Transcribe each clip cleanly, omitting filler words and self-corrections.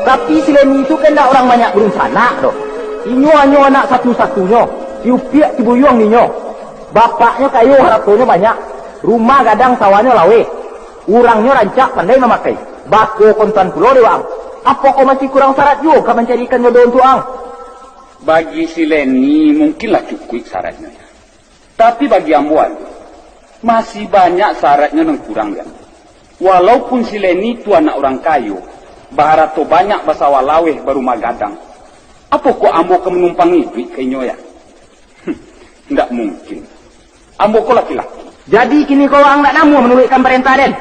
Tapi si Leni itu kan tak orang banyak berencana doh. Inyo anyo anak satu-satunya. Siupiak cibuyong ninyo. Bapaknya kayu harapnya banyak. Rumah gadang sawahnya lawe. Urangnya rancak pandai memakai. Bako kontan pulau dewa. Apa kau masih kurang syarat juga kau mencarikan jodoh untuk ang? Bagi si Leni mungkinlah cukup syaratnya. Tapi bagi Ambuan masih banyak syaratnya yang kurang ya. Walaupun si Leni itu anak orang kayu, baharato banyak basawa laweh baru magadang. Apa kok Ambo ke menumpangi duit kayaknya ya? Tidak mungkin. Ambo kok laki-laki. Jadi kini kau ang tak namu menurutkan perintah den.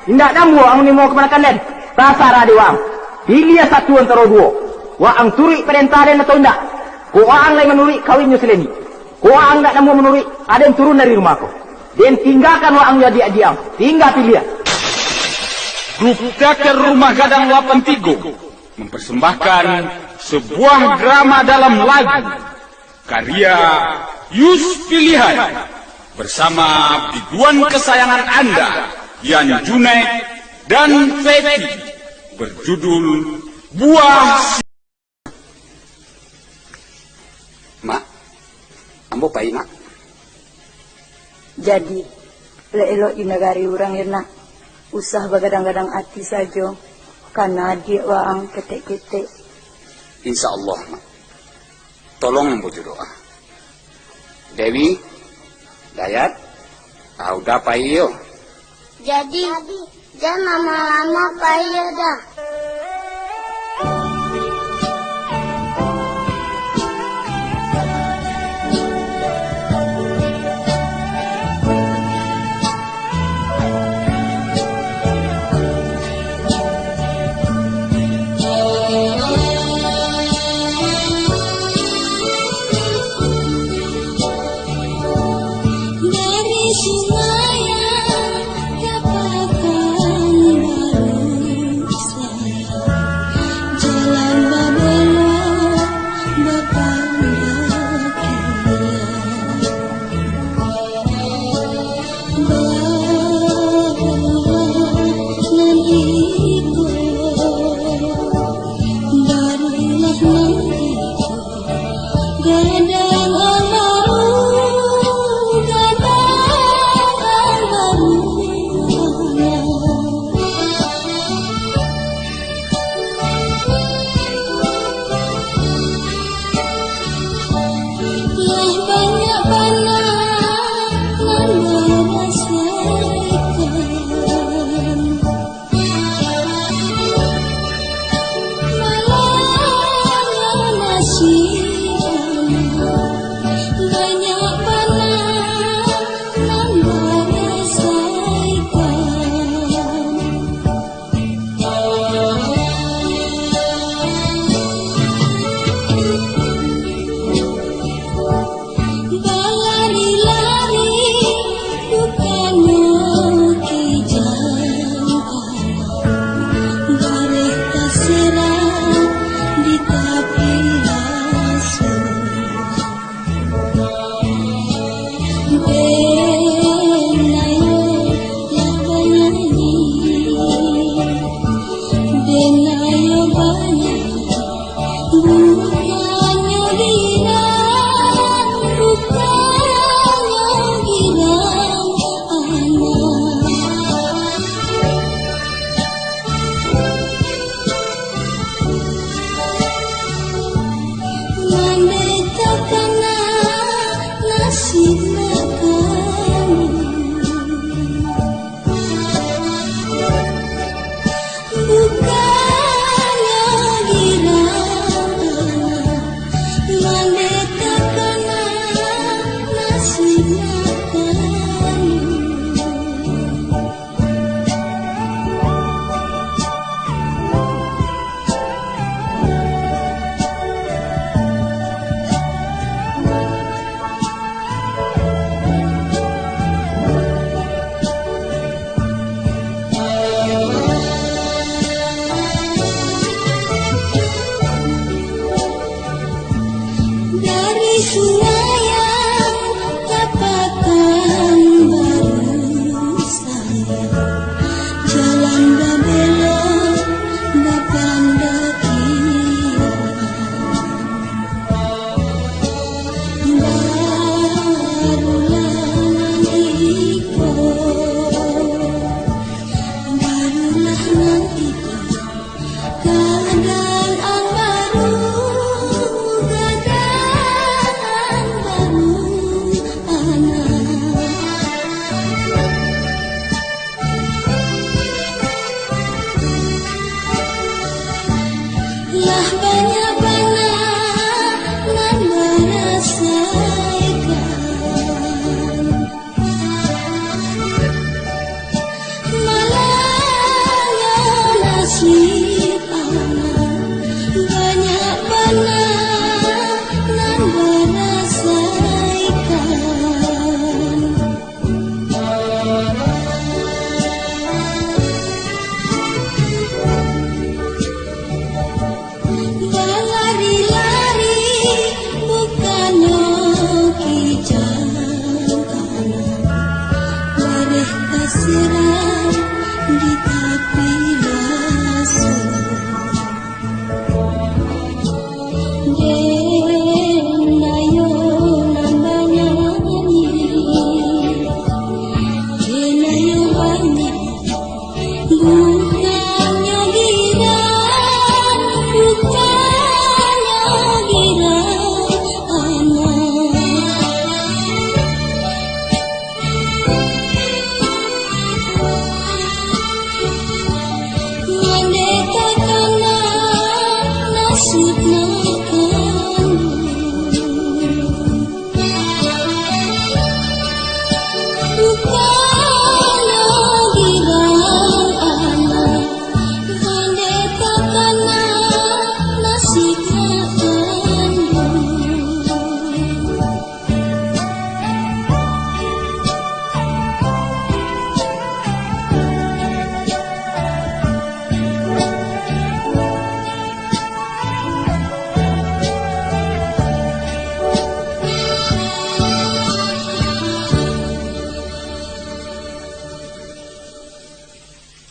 Tidak namu ang ni mau kemanakan den. Tasara dewa. Pilih satu antara dua. Wa ang turi perintah den atau tidak. Kau ang lain menurut kawinnya si Leni. Kau ang tak namu menurut ada yang turun dari rumahku. Dan tinggalkan wa ang jadi adiang. Tinggal pilih. Grup Teater Rumah Gadang Lapan Tigo mempersembahkan sebuah drama dalam lagu karya Yus Pilihan bersama biduan kesayangan Anda Yan Junaid dan Fethi berjudul Buah Mak, ambo pai mak. Jadi elok di negari orang ya nak. Usah begadang-gadang hati saja. Karena dia waang ketek-ketek. Insya Allah, mak. Tolong membujuk doa. Dewi, Dayat, udah payo. Jadi, jangan lama-lama payo dah. Sungai yang dapat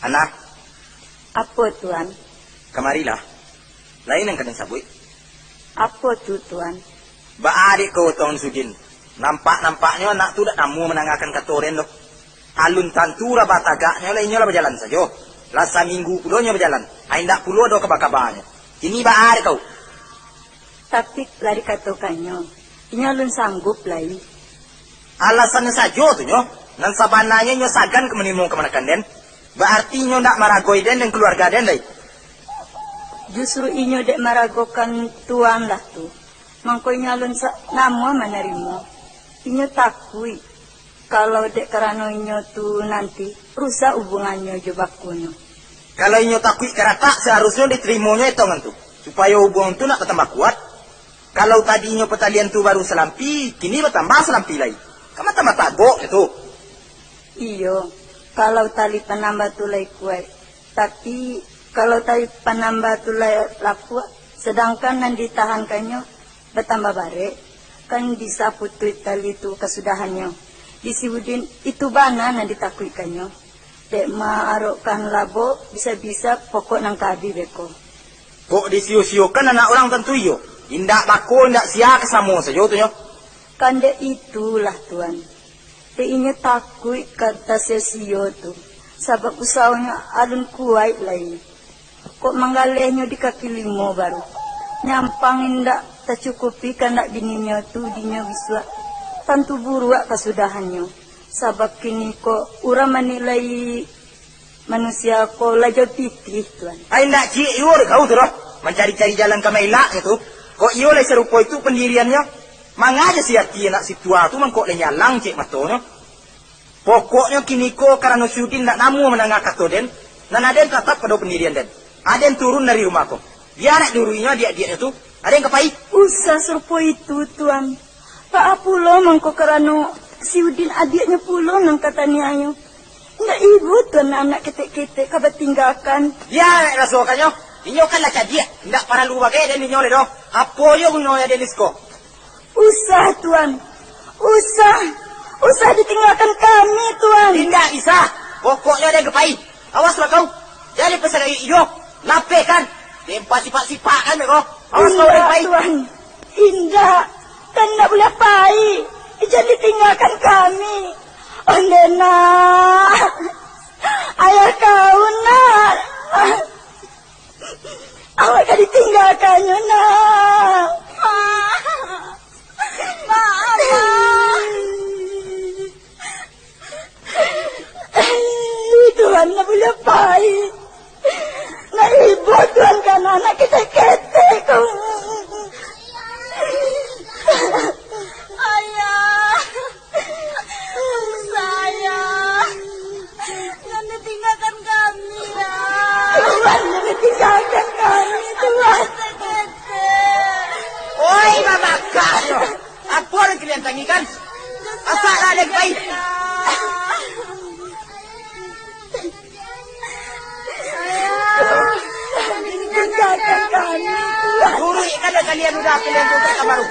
Anak, Apa tuan? kemarilah. Lain yang kena sabui. Apa tu tuan? Ba adik kau Tuan Sudin. Nampak-nampaknya anak tu dak namu menangakan katoren lo. Alun tantura batagaknya lainnya lah berjalan saja. Lasa minggu pulonya berjalan. Ain dak pulo do kabar-kabarnya. Ini ba adik kau. Tapi lari katokannya. Ini alun sanggup lain. Alasannya saja tu nyo. Nan sabananya nyo sagan ke menimung kemanakan den. Berarti nyo ndak maragoi den dan keluarga den lai. Justru inyo dek maragokan tuan lah tu. Mangko inyo alun nama menerima. Inyo takui. Kalau dek karena inyo tu nanti rusak hubungannya jebak kuno. Kalau inyo takui kerata seharusnya diterimanya itu tu. Supaya hubungan tu nak bertambah kuat. Kalau tadi inyo petalian tu baru selampi, kini bertambah selampi lagi. Kamu tambah tagok itu. Iyo. Kalau tali penambah tulai kuat, tapi kalau tali penambah tulai laku, sedangkan yang ditahankannya bertambah bare, kan bisa putus tali itu kesudahannya. Disibudin itu bana yang ditakuikannya. Dek maarokkan labo bisa-bisa pokok nang kadi beko. Kok disiu-siukan anak orang tentu iyo. Indak bako, indak sia kesamu saja tu nyo. Kan dek itulah tuan. Dek inyo takui kata sesio tu. Sabab usahanya alun kuat lain. Kok manggalehnya di kaki limo baru. Nyampang indak tercukupi kan dak bininya tu dinya bisa. Tantu buruak kesudahannya. Sabab kini kok urang menilai manusia kok lajo titih tuan. Ay ndak ci iyo kau tu roh. Mencari-cari jalan ke mailak itu. Kok iyo le serupa itu pendiriannya. Mangaja si hati anak si tua tu mangkok le nyalang cik matonya. Pokoknya kini ko karena Sudin ndak namu menangak katoden. Dan aden tetap pada pendirian den. Aden turun dari rumah ko. Dia anak durunya dia tu. Aden kepai. Usah serupa itu tuan. Pak pulo mangko karena si Udin adiknya pulo nang katanya ayo. Ndak ibu tuan anak ketek-ketek kabar tinggalkan. Ya anak rasukannya. Inyo kan lah dia. Ndak para lu bagai den inyo le do. Apa yo gunoya denisko. Usah tuan. Usah ditinggalkan kami tuan. Tidak bisa. Pokoknya ada kepai. Awaslah kau. Jadi pesan hidup. Lapekan. Tempat sipak-sipakan mereka. Awas kau ada kepai. Tuan. Indah. Kan tidak boleh pai. Jadi tinggalkan kami. Oh Nena. Ayah kau nak. Awak kan ditinggalkannya nak. Tuhan nak boleh baik. Nak ibu Tuhan kan anak kita ketek. Ayah. Sayang. Jangan tinggalkan kami ya. Tuhan jangan tinggalkan kami Tuhan. Oi mama kau. Apa orang kalian tangikan? Asal ada baik. Tinggalkan kami Tuhan. Guru kan kalian udah kalian kontrak baru.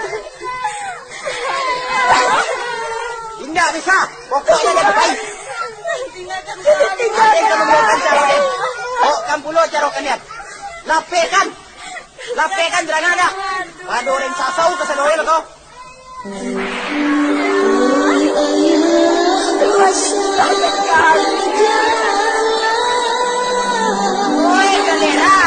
Tidak bisa. Pokoknya ada baik. Ada kamu melakukan cara ni. Oh kampulo cara kalian. Lapekan jangan ada. Ada orang sasau keseluruhan lo kau. Oi galera.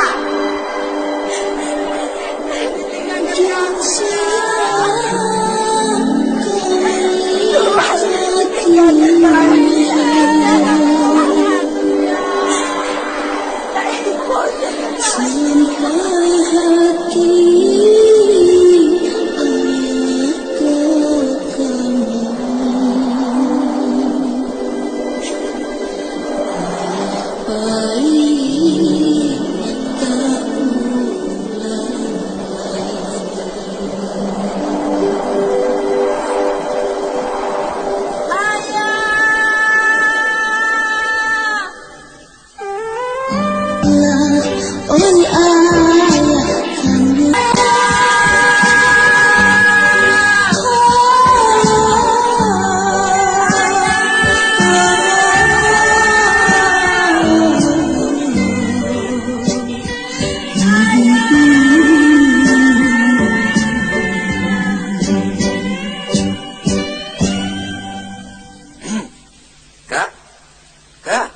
Kak.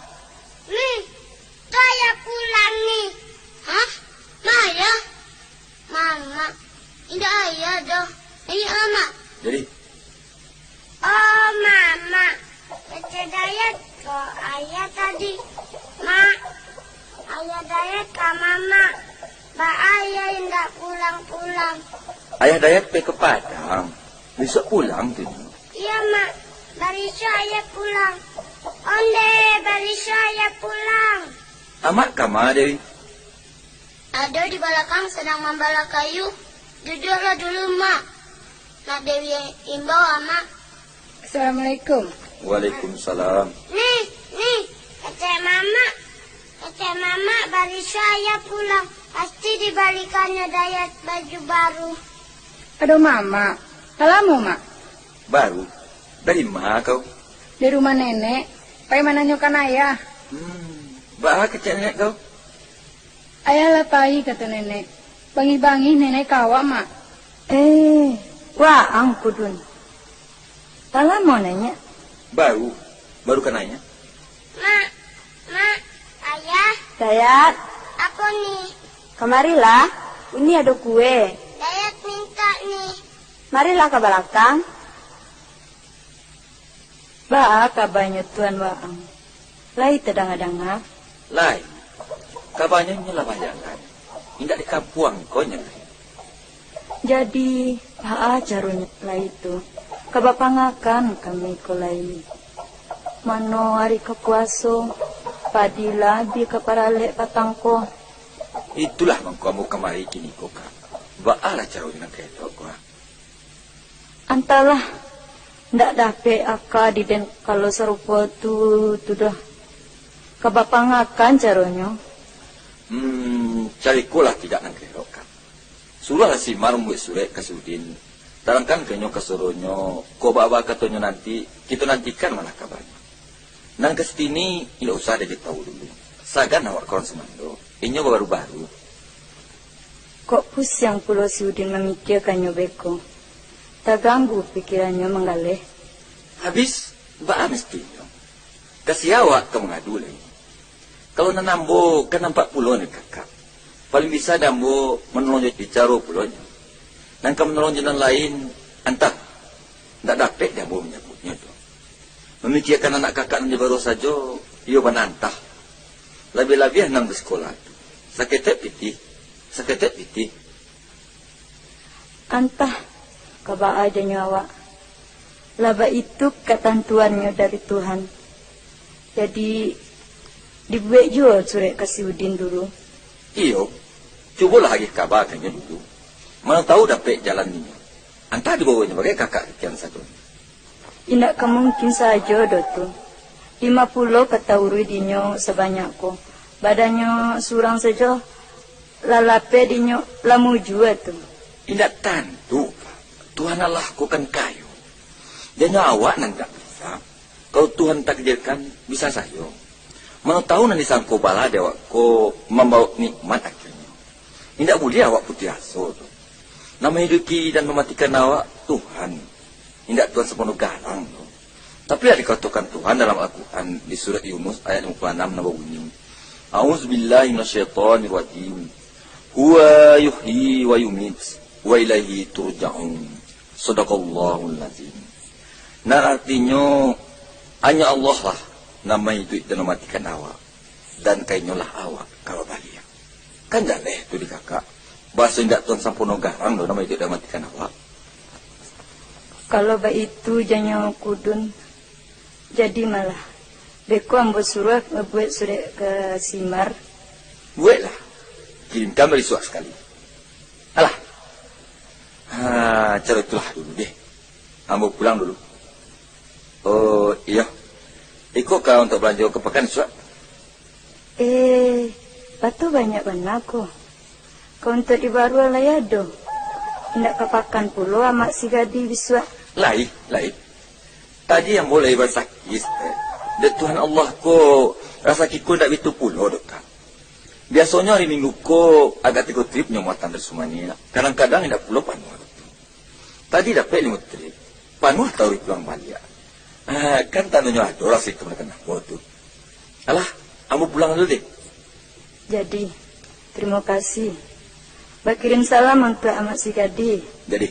Nih, saya pulang nih. Hah? Maya? Mama? Tidak ayah dong. Ini Mama. Jadi? Oh, Mama. Baca Dayat kok ayah tadi. Ma, ayah Dayat ke Mama. Mbak ayah yang tidak pulang-pulang. Ayah Dayat pergi ke Padang. Besok pulang tu. Iya, Mak. Barisha ayah pulang. Onde, Barisha ayah pulang. Amat kamar Dewi. Ada di belakang sedang membala kayu. Jujurlah dulu, Mak. Nak Dewi imbau, Mak. Assalamualaikum. Waalaikumsalam. Nih, kata Mama, Barisha ayah pulang. Pasti dibalikannya Dayat baju baru. Aduh Mama, salamu Mak. Baru? Dari mana kau? Di rumah nenek. Bagaimana nyokan ayah? Bah kecil nenek kau? Ayah lapai kata nenek. Bangi-bangi nenek kawa Mak. Wah angkudun. Salamu nanya. Baru kenanya. Mak, ayah, Dayat, apa nih? kemarilah. Ini ada kue. Dayat minta nih. Marilah ke belakang. Ba kabarnya Tuan Waang. Lai tedang-danga. Lai. Kabarnya nyelah bayangan. Tidak di kampung kau nyelai. Jadi, caranya lah itu. Kabapangakan kami kulai. Mano hari kepuaso. Padila bi keparale patangko. Itulah mengkamu kemari kini kau kak. Baalah caranya ketok kau. Antalah. Ndak dapat aka di den kalau serupa tu dah. Kabapangakan caranya. Cari kulah tidak nak ketok kak. Surah si marmu surek kasudin. Tarangkan kenyo kasuronyo. Kau bawa katonyo nanti. Kita nantikan mana kabarnya. Nang kesini, tidak usah ada tahu dulu. Sagan awak koron semando. Inyo baru-baru. Kok pusing pulau si Udin memikirkannya beko. Tak ganggu pikirannya menggaleh. Habis, baa mestinya. Kasih awak ke mengadu lagi. Kalau nanambo, kan nampak pulau ni kakak. Paling bisa dambo menolong bicara pulaunya. Dan kamu menolong jalan lain, antah. Tak dapat dambo menyebutnya tu. Memikirkan anak kakak yang baru saja, ia menantah. Lebih-lebih nang bersekolah tu. Saketek piti. Antah, kaba aja nyawa. Laba itu ketentuannya dari Tuhan. Jadi, dibuat juga surat kasih Udin dulu. Iyo, cubalah lagi kabarnya dulu. Mana tahu dapat jalan ini. Antah dibawanya bagai kakak sekian satu. Tidak kemungkin saja, Dotu. 50 kata urui dinyo sebanyak ko. Badannya surang saja, lalape dinyo lamu jua tu. Tidak tentu. Tuhan Allah ku kan kayu. Jangan awak nan tak bisa. Kalau Tuhan takdirkan, bisa saja. Mana tahu nanti sangko bala dewa ko membawa nikmat akhirnya. Tidak boleh awak putih aso. Nama hidupi dan mematikan awak Tuhan. Tidak Tuhan sepenuh garang. Tapi ada dikatakan Tuhan dalam Al-Quran di surat Yunus ayat 56 nama bunyi. A'udzubillahi minasyaitonirrajim. Huwa yuhyi wa yumit wa ilaihi turja'un. Shadaqallahul azim. Nah artinya hanya Allah lah nama itu dan mematikan awak. Dan kainyolah awak kalau balik. Kan jaleh itu di kakak. Bahasa tidak Tuhan sampono garang nama itu dan mematikan awak. Kalau itu jangan kudun. Jadi malah. Beko ambo surat buat surat ke Simar. Buatlah. Kirimkan beri surat sekali. Alah. Cara itulah dulu deh. Ambo pulang dulu. Oh iya. Ikut kau untuk belanja ke pekan surat. Batu banyak benar kok. Kau untuk di baru lah ya do. Tidak kepakan pulau amat si gadi biswa. Lain. Tadi yang boleh bersakit. Dan Tuhan Allah ko rasa kiko tidak itu pulau dokter. Biasanya hari minggu ko agak 3 trip nyomatan dari semuanya. Kadang-kadang tidak pulau panuh. Tadi dapat 5 trip. Panuh tahu pulang balik. Kan tandanya ada orang sih kemudian kena foto. Alah, kamu pulang dulu deh. Jadi, terima kasih. Kirim salam untuk Amat si Kadi. Jadi.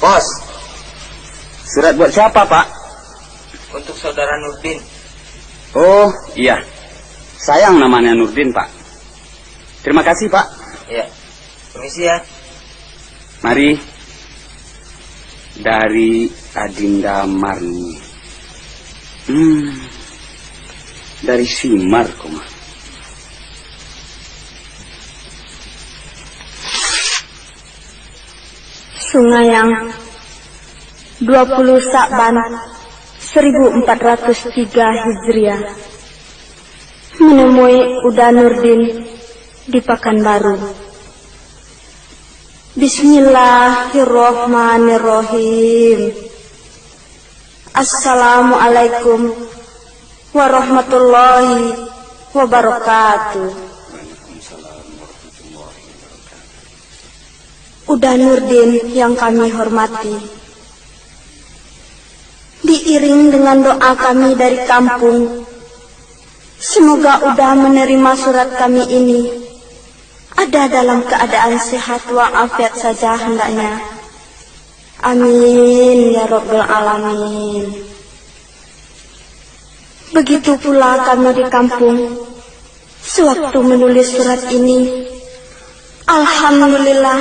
Bos, surat buat siapa, Pak? Untuk saudara Nurdin. Oh, Iya, sayang namanya Nurdin, Pak. Terima kasih, Pak. Ya, permisi ya. Mari. Dari Adinda Marni. Dari Simar, koma. Sungayang 20 Sa'ban 1403 Hijriah menemui Uda Nurdin di Pekanbaru. Bismillahirrahmanirrahim. Assalamualaikum warahmatullahi wabarakatuh. Uda Nurdin yang kami hormati, diiring dengan doa kami dari kampung, semoga Uda menerima surat kami ini ada dalam keadaan sehat walafiat saja hendaknya. Amin ya Rabbal Alamin. Begitu pula kami di kampung. Sewaktu menulis surat ini, alhamdulillah,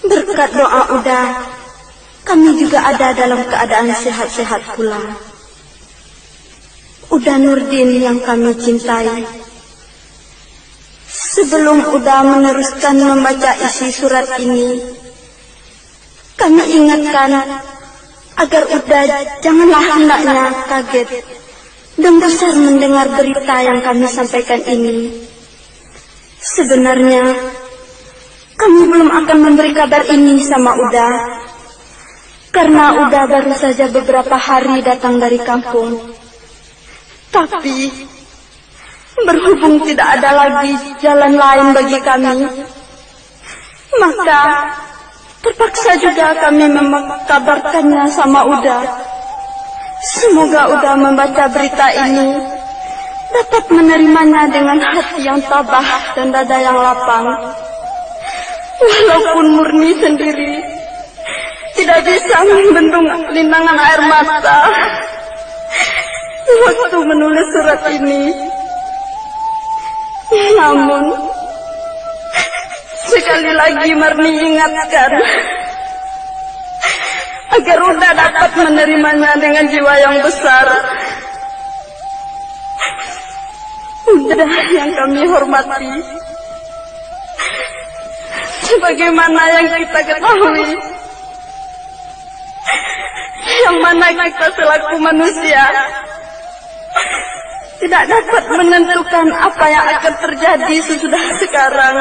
berkat doa Uda, kami juga ada dalam keadaan sehat-sehat pula. Uda Nurdin yang kami cintai, sebelum Uda meneruskan membaca isi surat ini, kami ingatkan agar Uda janganlah hendaknya kaget dan besar mendengar berita yang kami sampaikan ini. Sebenarnya kami belum akan memberi kabar ini sama Uda, karena Uda baru saja beberapa hari datang dari kampung. Tapi berhubung tidak ada lagi jalan lain bagi kami, maka terpaksa juga kami mengkabarkannya sama Uda. Semoga Uda membaca berita ini dapat menerimanya dengan hati yang tabah dan dada yang lapang. Walaupun Murni sendiri tidak bisa membendung linangan air mata waktu menulis surat ini. Namun sekali lagi Murni ingatkan agar Uda dapat menerimanya dengan jiwa yang besar. Uda yang kami hormati, sebagaimana yang kita ketahui, yang mana kita selaku manusia tidak dapat menentukan apa yang akan terjadi sesudah sekarang,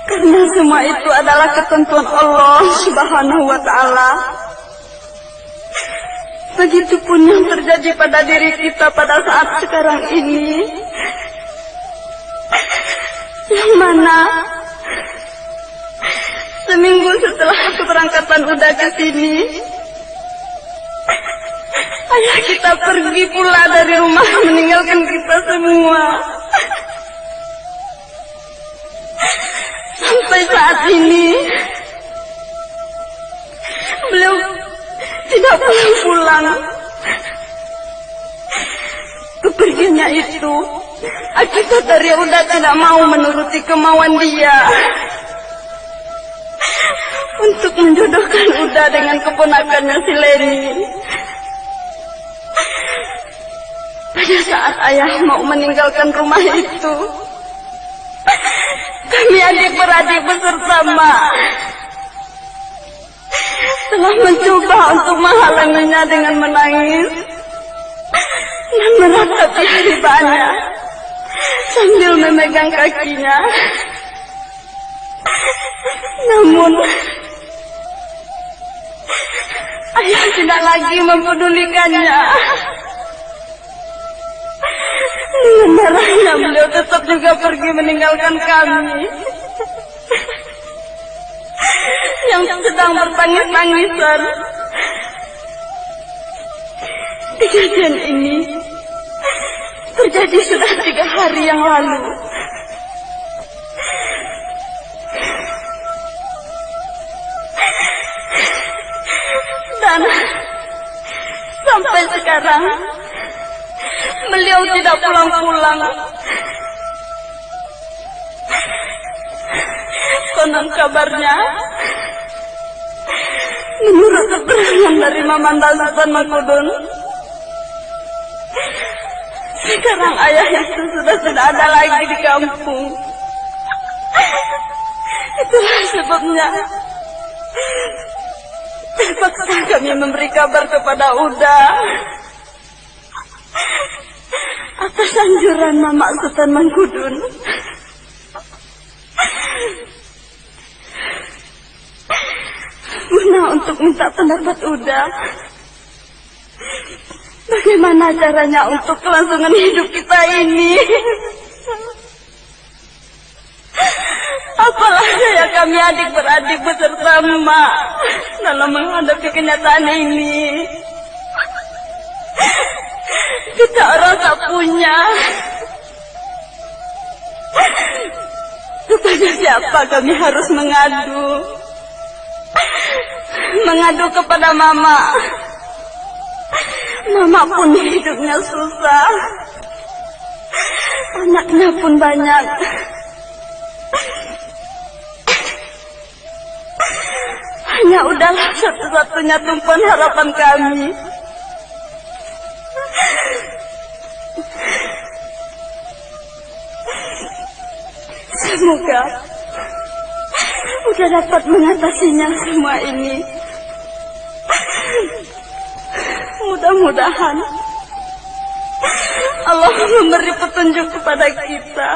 karena semua itu adalah ketentuan Allah Subhanahu wa Ta'ala. Begitupun yang terjadi pada diri kita pada saat sekarang ini, yang mana seminggu setelah keberangkatan Uda ke sini, ayah kita pergi pula dari rumah meninggalkan kita semua. Sampai saat ini beliau tidak pulang. Kepergiannya itu akibat dari Uda tidak mau menuruti kemauan dia untuk menjodohkan Uda dengan keponakannya si Leni. Pada saat ayah mau meninggalkan rumah itu, kami adik beradik beserta Mak telah mencoba untuk menghalanginya dengan menangis dan meratapi haribannya sambil memegang kakinya. Namun ayah tidak lagi mempedulikannya. Dengan marahnya beliau tetap juga pergi meninggalkan kami yang sedang bertangis-tangisan. Kejadian ini terjadi sudah 3 hari yang lalu. Dan sampai sekarang beliau tidak pulang-pulang. Konon kabarnya, menurut keterangan dari Mamanda Sultan Mangkudun, sekarang ayah itu sudah tidak ada lagi di kampung. Itulah sebabnya terpaksa kami memberi kabar kepada Uda atas anjuran Mama Sultan Mangkudun. Guna untuk minta pendapat Uda, bagaimana caranya untuk kelangsungan hidup kita ini. Apalah daya kami adik beradik beserta Mak dalam menghadapi kenyataan ini. Kita orang tak punya. Kepada siapa kami harus mengadu? Mengadu kepada Mama Mama pun hidupnya susah. Anaknya pun banyak. Hanya udahlah satu-satunya tumpuan harapan kami. Semoga udah dapat mengatasinya semua ini. Mudah-mudahan Allah memberi petunjuk kepada kita.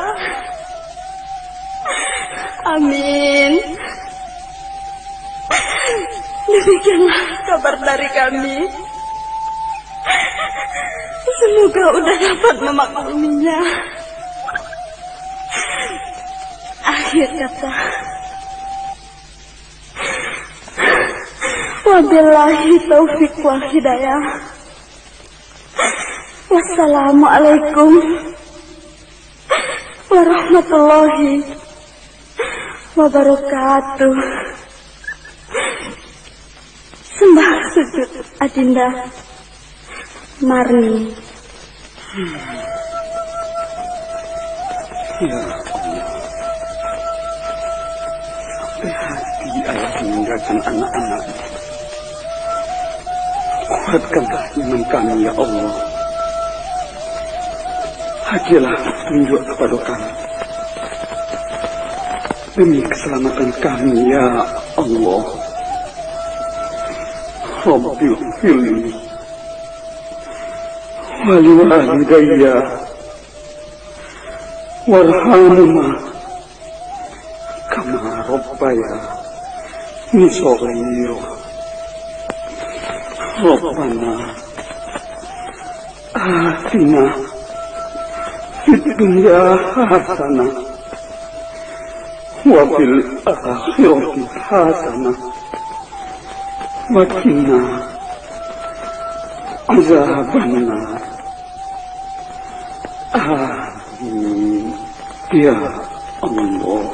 Amin. Demikianlah kabar dari kami. Semoga udah dapat memakluminya. Akhir kata, wabillahi taufiq wal hidayah. Wassalamualaikum warahmatullahi wabarakatuh. Sembah sujud Adinda Marni. Ya Allah, sampai hati ayah meninggalkan anak-anak. Kuatkanlah iman kami, ya Allah. Hajilah tunjuk kepada kami demi keselamatan kami, ya Allah. Rabbil firli wali walidayya warhamhuma kama rabbaya nisoghiyo. Rabbana atina fid dunya hasanah wa fil akhirati hasanah wa qina azabannar. Amin ya Allah.